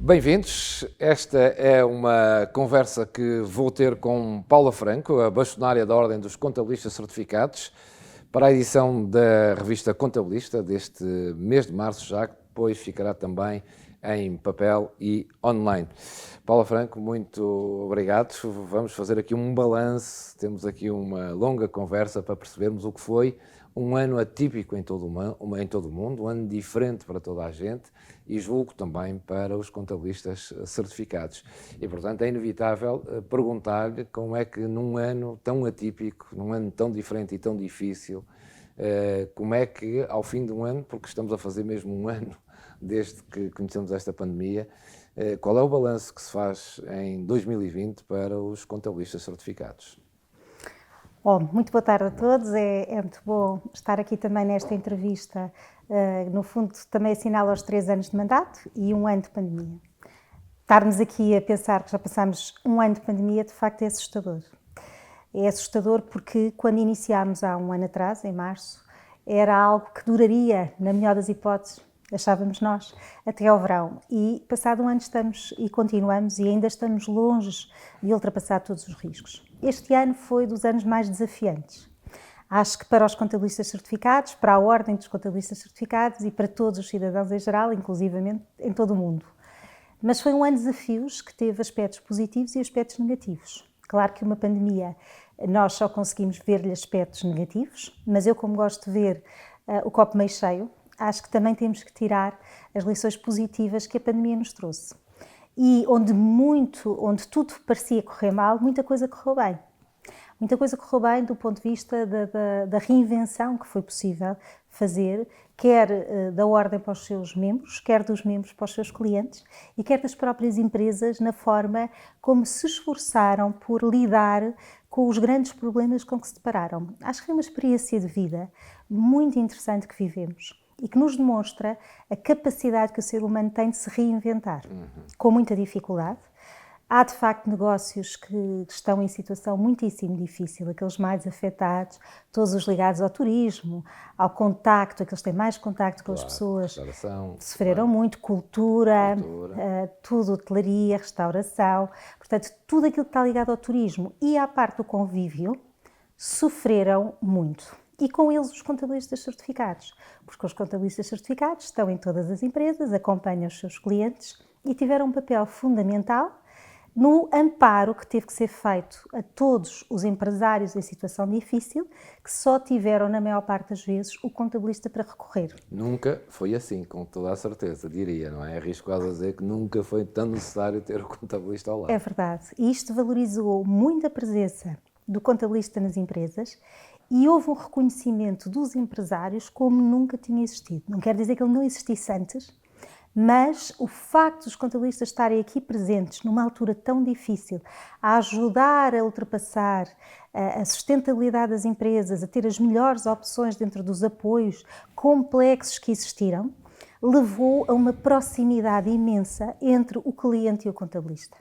Bem-vindos. Esta é uma conversa que vou ter com Paula Franco, a bastonária da Ordem dos Contabilistas Certificados, para a edição da revista Contabilista deste mês de março, já que depois ficará também em papel e online. Paula Franco, muito obrigado. Vamos fazer aqui um balanço, temos aqui uma longa conversa para percebermos o que foi um ano atípico em todo o mundo, um ano diferente para toda a gente e julgo também para os contabilistas certificados. E, portanto, é inevitável perguntar-lhe como é que num ano tão atípico, num ano tão diferente e tão difícil, como é que ao fim de um ano, porque estamos a fazer mesmo um ano desde que conhecemos esta pandemia, qual é o balanço que se faz em 2020 para os contabilistas certificados? Bom, muito boa tarde a todos, é muito bom estar aqui também nesta entrevista, no fundo também assinala os 3 anos de mandato e um ano de pandemia. Estarmos aqui a pensar que já passamos um ano de pandemia de facto é assustador. É assustador porque quando iniciámos há um ano atrás, em março, era algo que duraria, na melhor das hipóteses, achávamos nós, até ao verão. E passado um ano estamos e continuamos e ainda estamos longe de ultrapassar todos os riscos. Este ano foi dos anos mais desafiantes. Acho que para os contabilistas certificados, para a Ordem dos Contabilistas Certificados e para todos os cidadãos em geral, inclusivamente em todo o mundo. Mas foi um ano de desafios que teve aspectos positivos e aspectos negativos. Claro que uma pandemia, nós só conseguimos ver-lhe aspectos negativos, mas eu, como gosto de ver o copo meio cheio, acho que também temos que tirar as lições positivas que a pandemia nos trouxe. E onde tudo parecia correr mal, muita coisa correu bem. Muita coisa correu bem do ponto de vista da reinvenção que foi possível fazer, quer da Ordem para os seus membros, quer dos membros para os seus clientes e quer das próprias empresas na forma como se esforçaram por lidar com os grandes problemas com que se depararam. Acho que foi uma experiência de vida muito interessante que vivemos e que nos demonstra a capacidade que o ser humano tem de se reinventar, com muita dificuldade. Há, de facto, negócios que estão em situação muitíssimo difícil, aqueles mais afetados, todos os ligados ao turismo, ao contacto, aqueles que têm mais contacto com as pessoas, sofreram muito, cultura, tudo, hotelaria, restauração, portanto, tudo aquilo que está ligado ao turismo e à parte do convívio, sofreram muito. E com eles os contabilistas certificados, porque os contabilistas certificados estão em todas as empresas, acompanham os seus clientes e tiveram um papel fundamental no amparo que teve que ser feito a todos os empresários em situação difícil, que só tiveram, na maior parte das vezes, o contabilista para recorrer. Nunca foi assim, com toda a certeza, diria, não é? Arrisco a dizer que nunca foi tão necessário ter o contabilista ao lado. É verdade. E isto valorizou muito a presença do contabilista nas empresas e houve um reconhecimento dos empresários como nunca tinha existido. Não quer dizer que ele não existisse antes, mas o facto dos contabilistas estarem aqui presentes numa altura tão difícil, a ajudar a ultrapassar a sustentabilidade das empresas, a ter as melhores opções dentro dos apoios complexos que existiram, levou a uma proximidade imensa entre o cliente e o contabilista.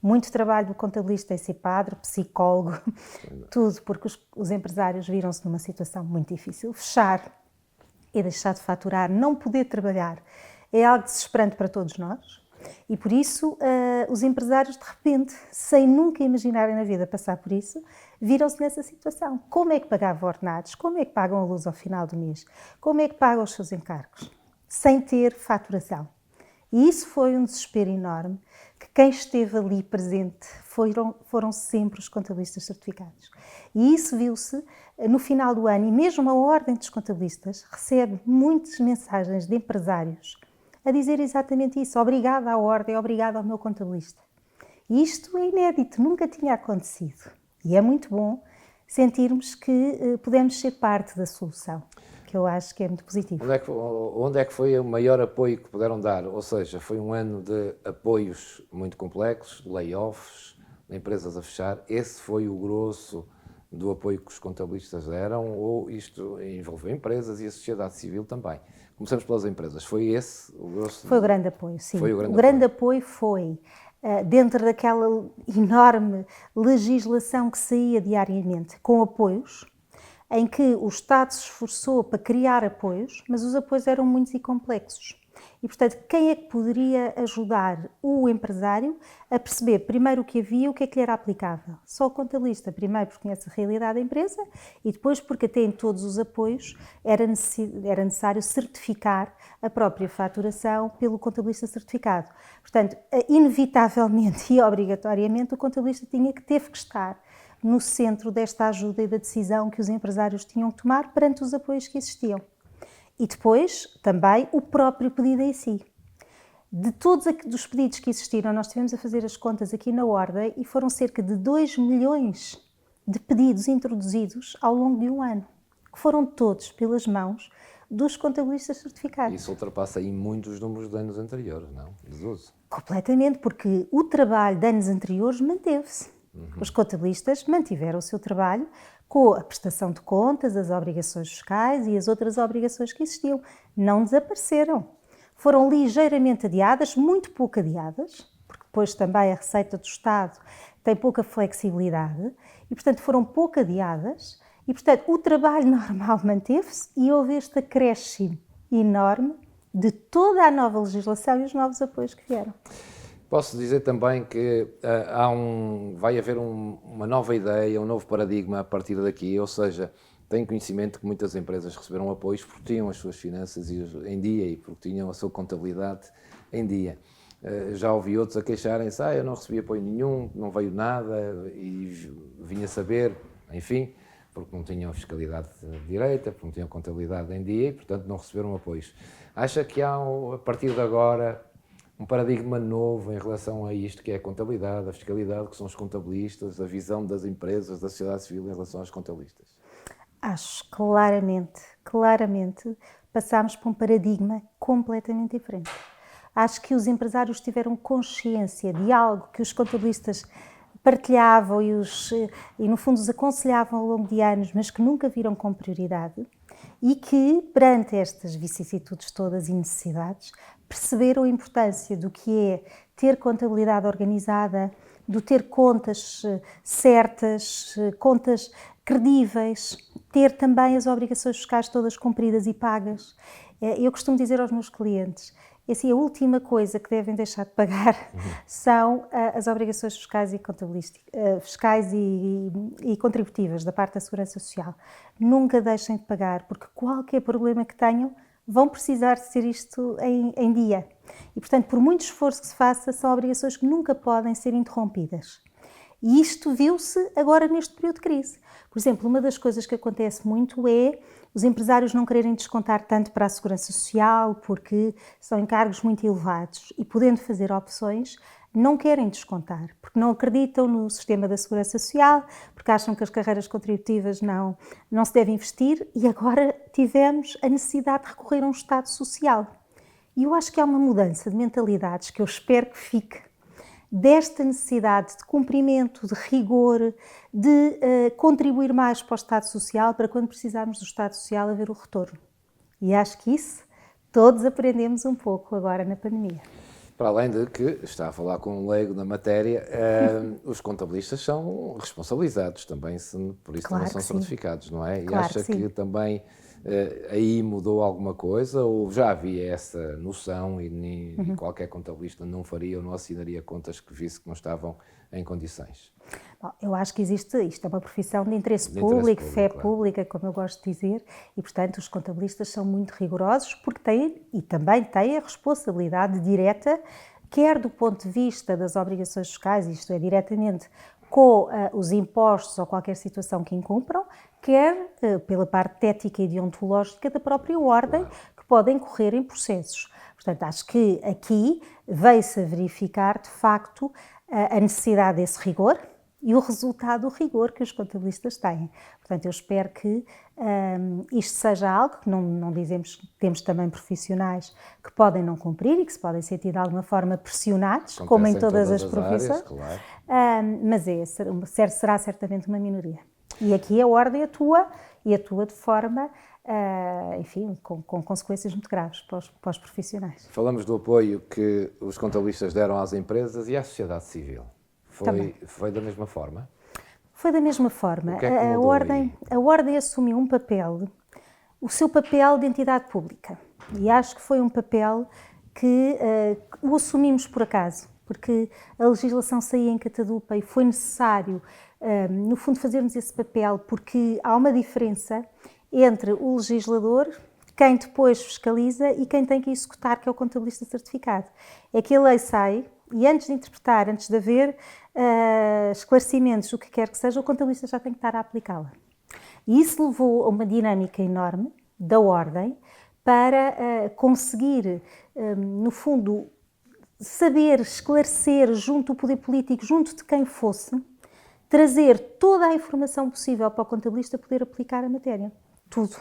Muito trabalho do contabilista em ser padre, psicólogo, tudo, porque os empresários viram-se numa situação muito difícil. Fechar e deixar de faturar, não poder trabalhar, é algo desesperante para todos nós. E por isso, os empresários, de repente, sem nunca imaginarem na vida passar por isso, viram-se nessa situação. Como é que pagavam ordenados? Como é que pagam a luz ao final do mês? Como é que pagam os seus encargos? Sem ter faturação. E isso foi um desespero enorme, que quem esteve ali presente foram sempre os contabilistas certificados. E isso viu-se no final do ano, e mesmo a Ordem dos Contabilistas recebe muitas mensagens de empresários a dizer exatamente isso. Obrigada à Ordem, obrigada ao meu contabilista. E isto é inédito, nunca tinha acontecido. E é muito bom sentirmos que podemos ser parte da solução, que eu acho que é muito positivo. Onde é que foi o maior apoio que puderam dar? Ou seja, foi um ano de apoios muito complexos, layoffs, de empresas a fechar. Esse foi o grosso do apoio que os contabilistas deram, ou isto envolveu empresas e a sociedade civil também? Começamos pelas empresas. Foi esse o grosso? Foi o grande apoio, sim. Foi o grande apoio foi, dentro daquela enorme legislação que saía diariamente, com apoios, em que o Estado se esforçou para criar apoios, mas os apoios eram muitos e complexos. E, portanto, quem é que poderia ajudar o empresário a perceber primeiro o que havia, o que é que lhe era aplicável? Só o contabilista, primeiro porque conhece a realidade da empresa e depois porque até em todos os apoios era necessário certificar a própria faturação pelo contabilista certificado. Portanto, inevitavelmente e obrigatoriamente o contabilista teve que estar no centro desta ajuda e da decisão que os empresários tinham que tomar perante os apoios que existiam. E depois, também, o próprio pedido em si. De todos os pedidos que existiram, nós estivemos a fazer as contas aqui na Ordem e foram cerca de 2 milhões de pedidos introduzidos ao longo de um ano, que foram todos pelas mãos dos contabilistas certificados. Isso ultrapassa aí muitos números de anos anteriores, não? Jesus. Completamente, porque o trabalho de anos anteriores manteve-se. Os contabilistas mantiveram o seu trabalho com a prestação de contas, as obrigações fiscais e as outras obrigações que existiam. Não desapareceram. Foram ligeiramente adiadas, muito pouco adiadas, porque depois também a Receita do Estado tem pouca flexibilidade e, portanto, foram pouco adiadas e, portanto, o trabalho normal manteve-se e houve este acréscimo enorme de toda a nova legislação e os novos apoios que vieram. Posso dizer também que vai haver uma nova ideia, um novo paradigma a partir daqui, ou seja, tenho conhecimento que muitas empresas receberam apoios porque tinham as suas finanças em dia e porque tinham a sua contabilidade em dia. Já ouvi outros a queixarem-se, eu não recebi apoio nenhum, não veio nada e vinha saber, enfim, porque não tinham fiscalidade direita, porque não tinham contabilidade em dia e, portanto, não receberam apoios. Acha que há, a partir de agora, um paradigma novo em relação a isto que é a contabilidade, a fiscalidade, que são os contabilistas, a visão das empresas, da sociedade civil em relação aos contabilistas? Acho claramente passámos por um paradigma completamente diferente. Acho que os empresários tiveram consciência de algo que os contabilistas partilhavam e no fundo os aconselhavam ao longo de anos, mas que nunca viram como prioridade e que, perante estas vicissitudes todas e necessidades, perceberam a importância do que é ter contabilidade organizada, de ter contas certas, contas credíveis, ter também as obrigações fiscais todas cumpridas e pagas. Eu costumo dizer aos meus clientes, assim, a última coisa que devem deixar de pagar são as obrigações fiscais e contributivas da parte da Segurança Social. Nunca deixem de pagar, porque qualquer problema que tenham, vão precisar de ter isto em dia. E, portanto, por muito esforço que se faça, são obrigações que nunca podem ser interrompidas. E isto viu-se agora neste período de crise. Por exemplo, uma das coisas que acontece muito é os empresários não quererem descontar tanto para a Segurança Social, porque são encargos muito elevados e, podendo fazer opções, não querem descontar, porque não acreditam no sistema da Segurança Social, porque acham que as carreiras contributivas não se devem investir e agora tivemos a necessidade de recorrer a um Estado Social. E eu acho que há uma mudança de mentalidades que eu espero que fique, desta necessidade de cumprimento, de rigor, de contribuir mais para o Estado Social, para quando precisarmos do Estado Social haver o retorno. E acho que isso todos aprendemos um pouco agora na pandemia. Para além de que, está a falar com um leigo na matéria, os contabilistas são responsabilizados também, por isso Claro também são certificados, não é? Claro e acha que sim. que também aí mudou alguma coisa ou já havia essa noção e qualquer contabilista não faria ou não assinaria contas que visse que não estavam em condições? Bom, eu acho que isto é uma profissão de interesse público, fé claro. pública, como eu gosto de dizer, e, portanto, os contabilistas são muito rigorosos porque também têm a responsabilidade direta, quer do ponto de vista das obrigações fiscais, isto é, diretamente com os impostos ou qualquer situação que incumpram, quer pela parte ética e deontológica da própria ordem, que podem correr em processos. Portanto, acho que aqui veio-se a verificar, de facto, a necessidade desse rigor e o resultado do rigor que os contabilistas têm. Portanto, eu espero que isto seja algo que não dizemos que temos também profissionais que podem não cumprir e que se podem sentir de alguma forma pressionados, Acontece como em todas as áreas, profissões, claro. mas será certamente uma minoria. E aqui a ordem atua de forma, enfim, com consequências muito graves para os profissionais. Falamos do apoio que os contabilistas deram às empresas e à sociedade civil. Foi da mesma forma? Foi da mesma forma. O que é que mudou aí? A ordem assumiu o seu papel de entidade pública. E acho que foi um papel que o assumimos por acaso, porque a legislação saía em catadupa e foi necessário, no fundo, fazermos esse papel, porque há uma diferença entre o legislador, quem depois fiscaliza e quem tem que executar, que é o contabilista certificado. É que a lei sai e antes de interpretar, antes de haver esclarecimentos, o que quer que seja, o contabilista já tem que estar a aplicá-la. E isso levou a uma dinâmica enorme da ordem para conseguir, no fundo, saber esclarecer junto do poder político, junto de quem fosse, trazer toda a informação possível para o contabilista poder aplicar a matéria. Tudo.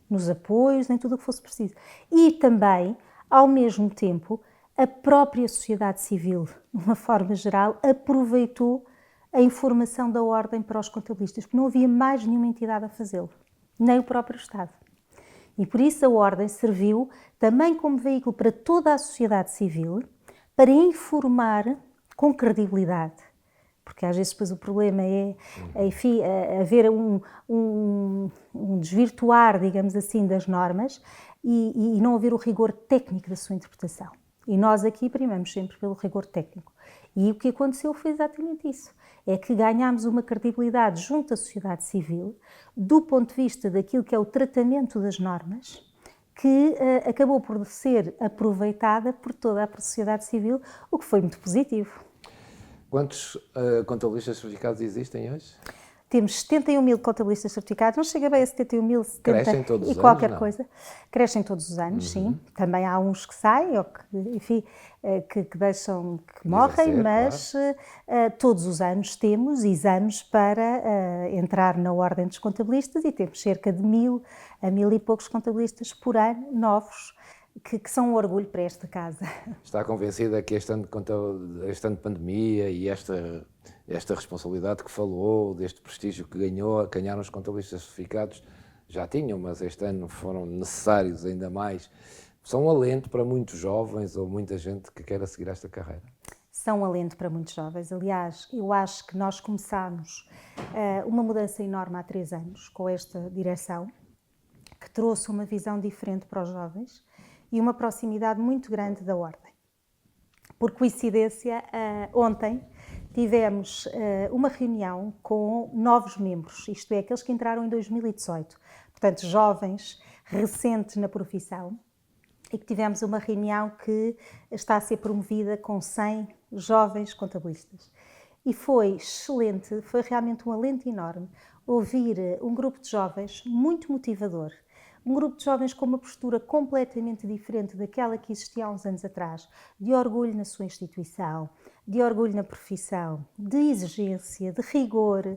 Nos apoios, em tudo o que fosse preciso. E também, ao mesmo tempo, a própria sociedade civil, de uma forma geral, aproveitou a informação da ordem para os contabilistas, porque não havia mais nenhuma entidade a fazê-lo, nem o próprio Estado. E por isso a ordem serviu também como veículo para toda a sociedade civil, para informar com credibilidade. Porque às vezes depois o problema é, enfim, haver um desvirtuar, digamos assim, das normas e não haver o rigor técnico da sua interpretação. E nós aqui primamos sempre pelo rigor técnico. E o que aconteceu foi exatamente isso. É que ganhámos uma credibilidade junto à sociedade civil, do ponto de vista daquilo que é o tratamento das normas, que acabou por ser aproveitada por toda a sociedade civil, o que foi muito positivo. Quantos contabilistas certificados existem hoje? Temos 71 mil contabilistas certificados, não chega bem a 71 mil, 70 Crescem todos os e qualquer anos, coisa. Crescem todos os anos, sim. Também há uns que saem, ou que, enfim, que deixam, que morrem, mas todos os anos temos exames para entrar na ordem dos contabilistas e temos cerca de 1.000 a 1.000 e poucos contabilistas por ano, novos, que são um orgulho para esta casa. Está convencida que este ano de pandemia e esta responsabilidade que falou, deste prestígio que ganharam os contabilistas certificados, já tinham, mas este ano foram necessários ainda mais, são um alento para muitos jovens ou muita gente que queira seguir esta carreira? São um alento para muitos jovens. Aliás, eu acho que nós começámos uma mudança enorme há 3 anos com esta direção, que trouxe uma visão diferente para os jovens e uma proximidade muito grande da ordem. Por coincidência, ontem tivemos uma reunião com novos membros, isto é, aqueles que entraram em 2018, portanto, jovens, recentes na profissão, e que tivemos uma reunião que está a ser promovida com 100 jovens contabilistas. E foi excelente, foi realmente um alento enorme ouvir um grupo de jovens muito motivador, um grupo de jovens com uma postura completamente diferente daquela que existia há uns anos atrás, de orgulho na sua instituição, de orgulho na profissão, de exigência, de rigor,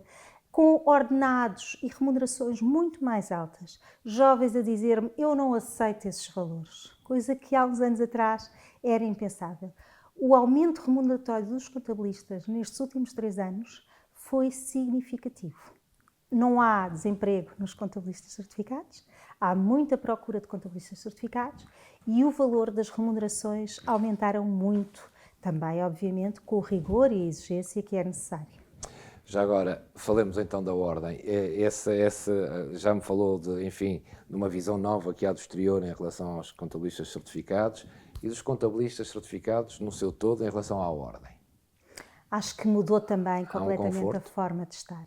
com ordenados e remunerações muito mais altas. Jovens a dizer-me, eu não aceito esses valores, coisa que há uns anos atrás era impensável. O aumento remuneratório dos contabilistas nestes últimos 3 anos foi significativo. Não há desemprego nos contabilistas certificados, há muita procura de contabilistas certificados e o valor das remunerações aumentaram muito, também, obviamente, com o rigor e a exigência que é necessário. Já agora, falemos então da ordem. Já me falou de uma visão nova que há do exterior em relação aos contabilistas certificados e dos contabilistas certificados no seu todo em relação à ordem. Acho que mudou também completamente a forma de estar.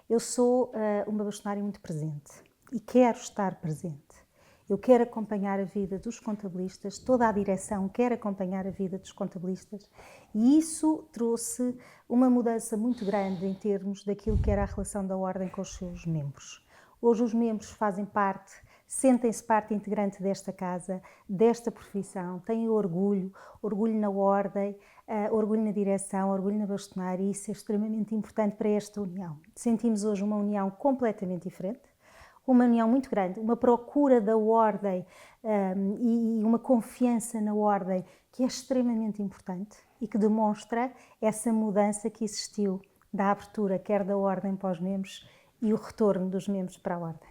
Eu sou uma bastonária muito presente e quero estar presente. Eu quero acompanhar a vida dos contabilistas, toda a direção quer acompanhar a vida dos contabilistas e isso trouxe uma mudança muito grande em termos daquilo que era a relação da ordem com os seus membros. Hoje os membros fazem parte, sentem-se parte integrante desta casa, desta profissão, têm orgulho na ordem, orgulho na direção, orgulho na bastonária e isso é extremamente importante para esta união. Sentimos hoje uma união completamente diferente, uma união muito grande, uma procura da ordem e uma confiança na ordem que é extremamente importante e que demonstra essa mudança que existiu da abertura quer da ordem para os membros e o retorno dos membros para a ordem.